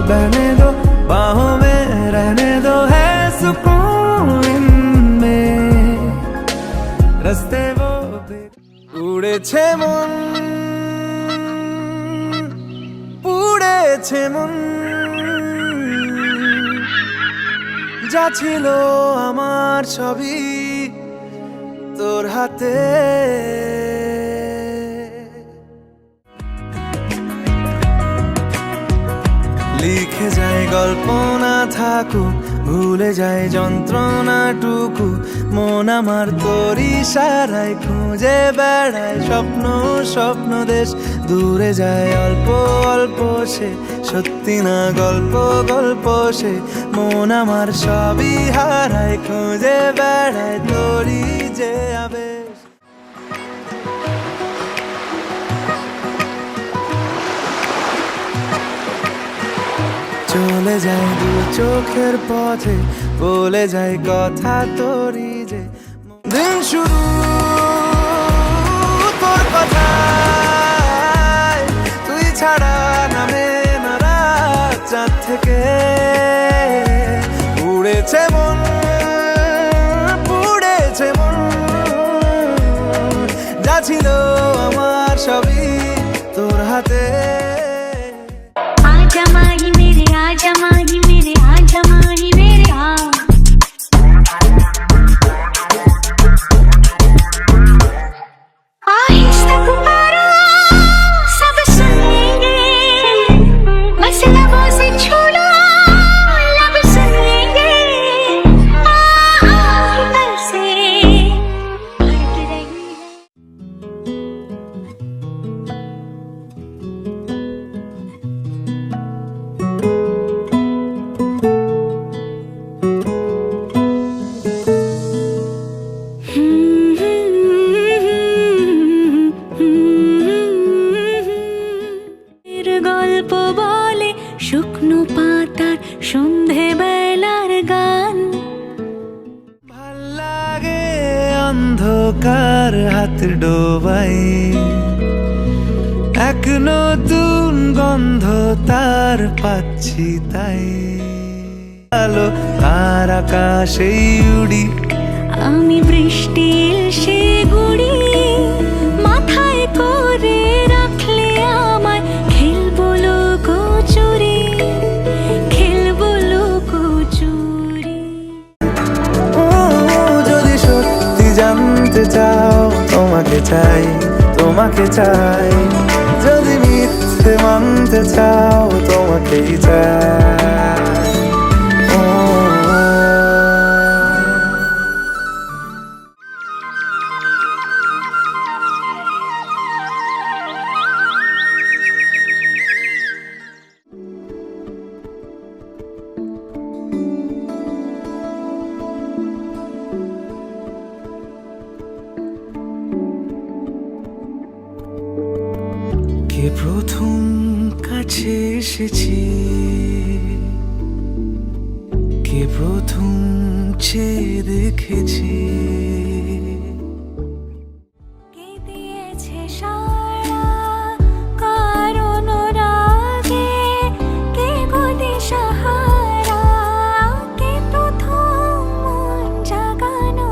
बहने दो, बाहों में रहने दो, है सुकून इनमें रास्ते वो উড়েছে মন, পুড়েছে মন, যা ছিল আমার সবই তোর হাতে। লিখে যায় গল্প না থাকুক, ভুলে যায় যন্ত্রণাটুকু, মন আমার তোর ইশারায় খুঁজে বেড়ায় স্বপ্ন স্বপ্ন দেশ। দূরে যায় অল্প অল্প সে, সত্যি না গল্প গল্প সে, মন আমার সবই হারায় খুঁজে বেড়ায় তোরই যে আবেশ। চলে যায় দু চোখের পথে, বলে যায় কথা তোরই যে, দিন শুরু তোর কথায়, তুই ছাড়া নামে না রাত চাঁদ থেকে। উড়েছে মন, পুড়েছে মন, যা ছিল আমার সবই তোর হাতে। आजा माही मेरे, आजा माही मेरे, आजा माही मेरे आ। आहिस्ता पुकारो सब सुन लेंगे, बस लबों से छू लो लब सुन लेंगे। भीतर से भड़क रही है। গল্প বলে শুকনো পাতার সন্ধে বেলার গান, ভাল লাগে অন্ধকার হাত ডোবাই, এক নতুন গন্ধ তার পাচ্ছি তাই। আলো আর আকাশেই উড়ি, আমি বৃষ্টির সে গুড়ি, মাথায় করে রাখলে আমায় খেলবো লুকোচুরি, খেলবো লুকোচুরি। ও যদি সত্যি জানতে চাও, তোমাকে চাই, তোমাকে চাই, যদি মিথ্যে মানতে চাও, তোমাকেই চাই। কে প্রথম কাছে এসেছি, কে প্রথম চেয়ে দেখেছি, কে দিয়েছে সারা কারণ রাগে, কে গদি সাহারা, কে প্রথম মন জাগানো।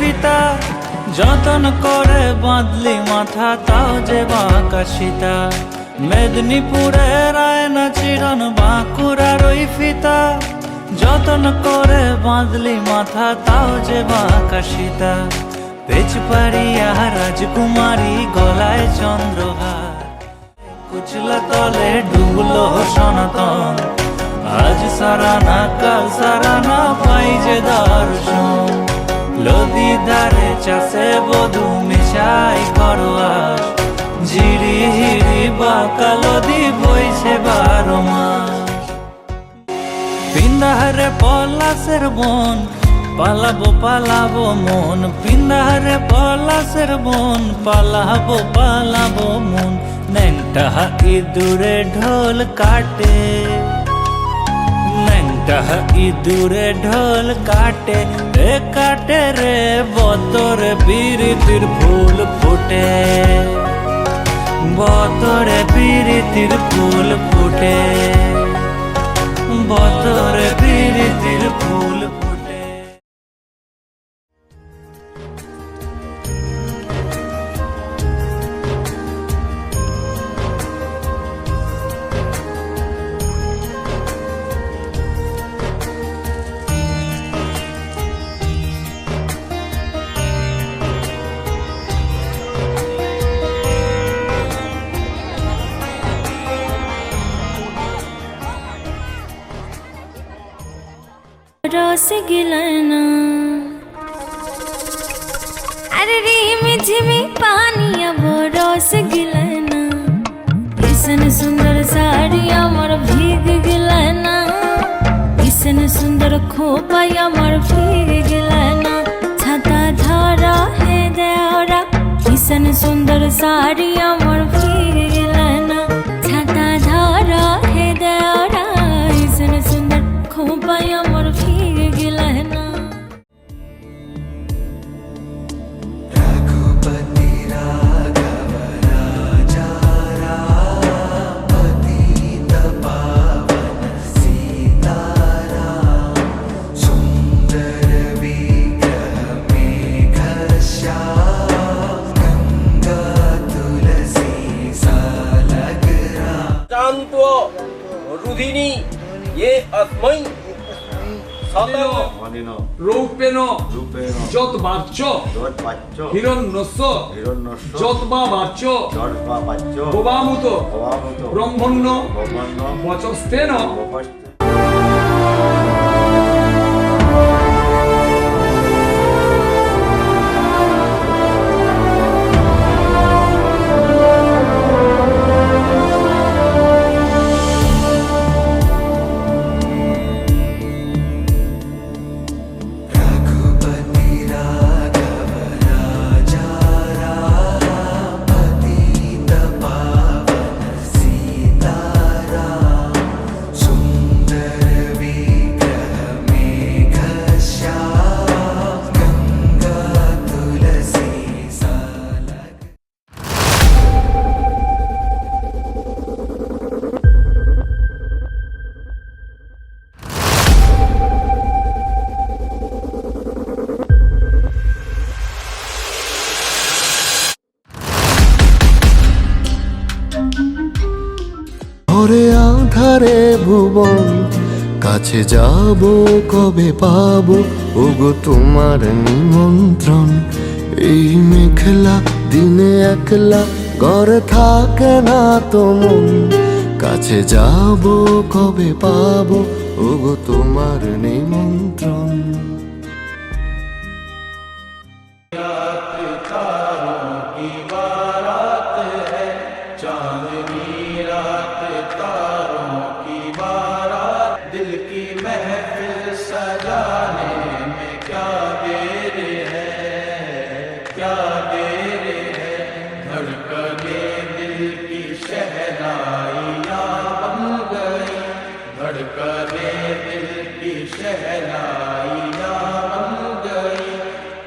ফিতা, যতন করে বাঁধলি মাথা তাও যে বাঁকা সীতা। মেদিনীপুরের আয়না চিরন বাঁকুড়ার ওই ফিতা, যতন করে বাঁধলি মাথা তাও যে বাঁকা সীতা। পেচপাড়িয়া রাজকুমারী গলায় চন্দ্রহার, কুচলা তলে ডুবলো সনাতন। আজ সারানা কাল সারানা পাই যে দর্শন। নদী ধারে চাষে বধু মিশাই করোয়াস, ঝিরি হিরি বাঁকা নদী বইছে 12 মাস। পিন্দাহারে পলাশের বন, পালাবো পালাবো মন। পিন্দাহারে পলাশের বন, পালাবো পালাবো মন। ন্যাংটা ইঁদুরে ঢোল কাটে, ন্যাংটা ইঁদুরে ঢোল কাটে। এ কাটে রে বতরে বিরিতির ফুল ফুটে, বতরে বিরিতির ফুল ফুটে, বতরে বিরিতির ফুল ফুটে। रस गिलना अरे रिम झिमी पानी अब रस गिलना। इसन सुंदर साड़ी আমার भीग गिलना, इसन सुंदर खोपा আমার भीग गिलना। छाता धरा है देवरा, इसन सुंदर साड़ी আমার भीग गिलना। छाता धरा है देवरा, इसन सुंदर खोपा আমার भीग गिलना। रघुपति राघव राजा राम, पतित पावन सीताराम। सुंदर विग्रह मेघश्याम, गंगा तुलसी सालग राम। शांत रुधिनी ये अस्मै রূপেণ যত বাচ্য হিরণ্যস্য যত বা বাচ্য বোবামুত ব্রহ্মণ্য বচস্তেন। रघुपति राघव राजा राम, पतित पावन सीताराम। सुंदर विग्रह मेघश्याम, गंगा तुलसी सालग। ঘরে আধারে ভুবন, কাছে যাব কবে পাবো ওগো তোমার নিমন্ত্রণ। এই মেঘলা দিনে একলা ঘরে থাকে না তো মন, কাছে যাব কবে পাবো ওগো তোমার নিমন্ত্রণ।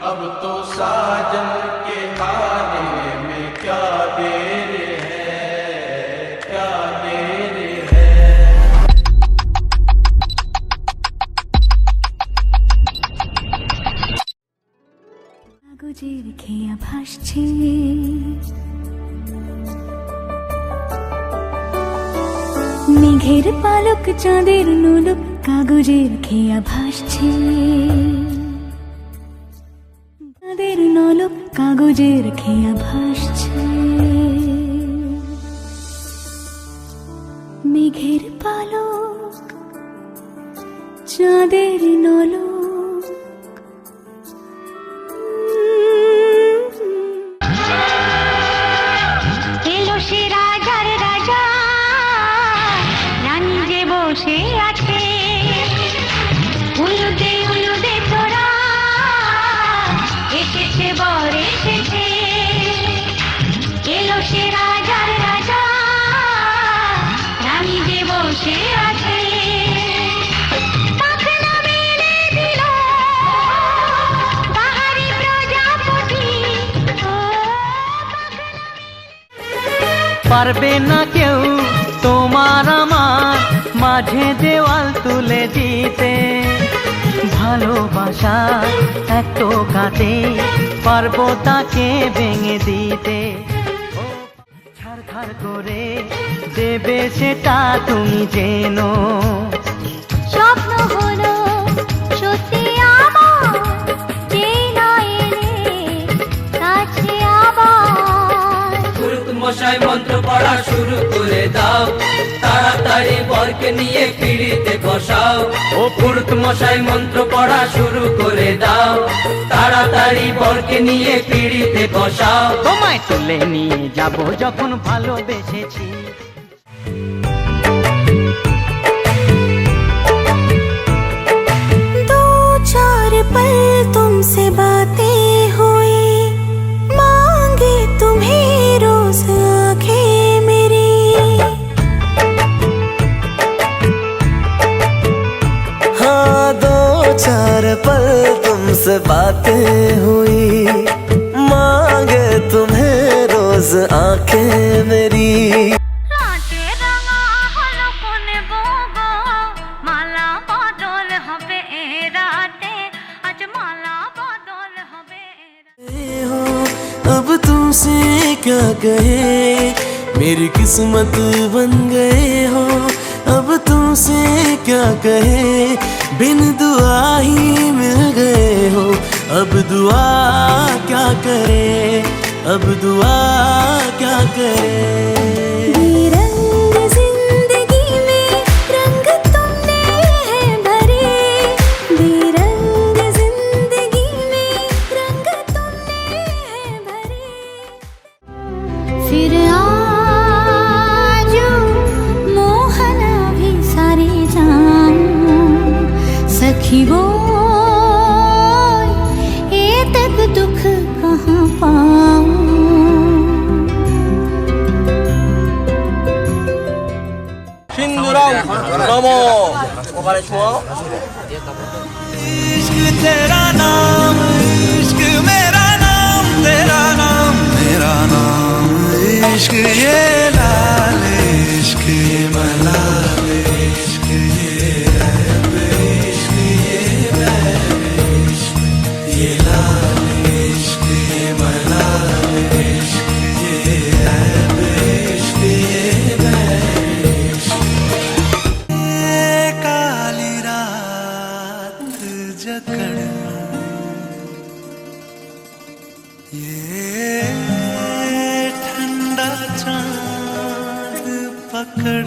अब तो साजन के आने में क्या देर है, क्या देर है। কাগজের খেয়া ভাসছে মেঘের পালক চাঁদের নোলক কাগজের খেয়া ভাসছে চাঁদের নলক কাগজের খেয়া ভাসছে মেঘের পালক চাঁদের নলক এলো সে রাজার রাজা রানী যে বসে আছে উলুদে উলুদে তোরা এসেছে বর এসেছে এলো সে রাজার রাজা রানী যে বসে আছে পাখনা মেলে দিল বাহারি প্রজাপতি ও পারবে না কেউ তোমার আমার মাঝে দেওয়াল তুলে দিতে ভালোবাসা এক টোকাতে পারবো তাকে ভেঙে দিতে ছাড়খাড় করে দেবে সেটা তুমি জেনো স্বপ্ন হলো সত্যি আমার যে না এলে কাছে আবার পুরুত মশাই মন্ত্র পড়া শুরু করে দাও তাড়াতাড়ি বরকে নিয়ে পিড়িতে বসাও ও পুরুত মশাই মন্ত্র পড়া শুরু করে দাও তাড়াতাড়ি বরকে নিয়ে পিড়িতে বসাও তোমায় তুলে নিয়ে যাব যখন ভালোবেসেছি दो चार पल तुमसे बातें हुई मांगे तुम्हें रोज आंखें मेरी हाँ दो चार पल तुमसे बातें हुई मांगे तुम्हें रोज आंखें मेरी লাটে রাঙা হলো কোনে গো মালা বদল হবে এ রাতে আজ মালা বদল হবে हो अब तुमसे क्या कहे मेरी किस्मत बन गए हो अब तुमसे क्या कहे बिन दुआ ही मिल गए हो अब दुआ क्या करे अब दुआ क्या करे रंग जिंदगी में रंग तुमने है भरे बेरंग जिंदगी में रंग तुमने है भरे फिर आज मोहना भी सारे जाऊं सखी वो ये तक दुख कहाँ पाऊं সিন্দুরম নম ওখানে ছোঁয়াও इश्क तेरा नाम इश्क मेरा नाम तेरा नाम मेरा नाम इश्क ये लाल इश्क ये मलाल इश्क ये रब इश्क ये इश्क ये लाल इश्क ये मलाल इश्क ये रब इश्क ये काली रात जकड़ ये ठंडा चांद पकड़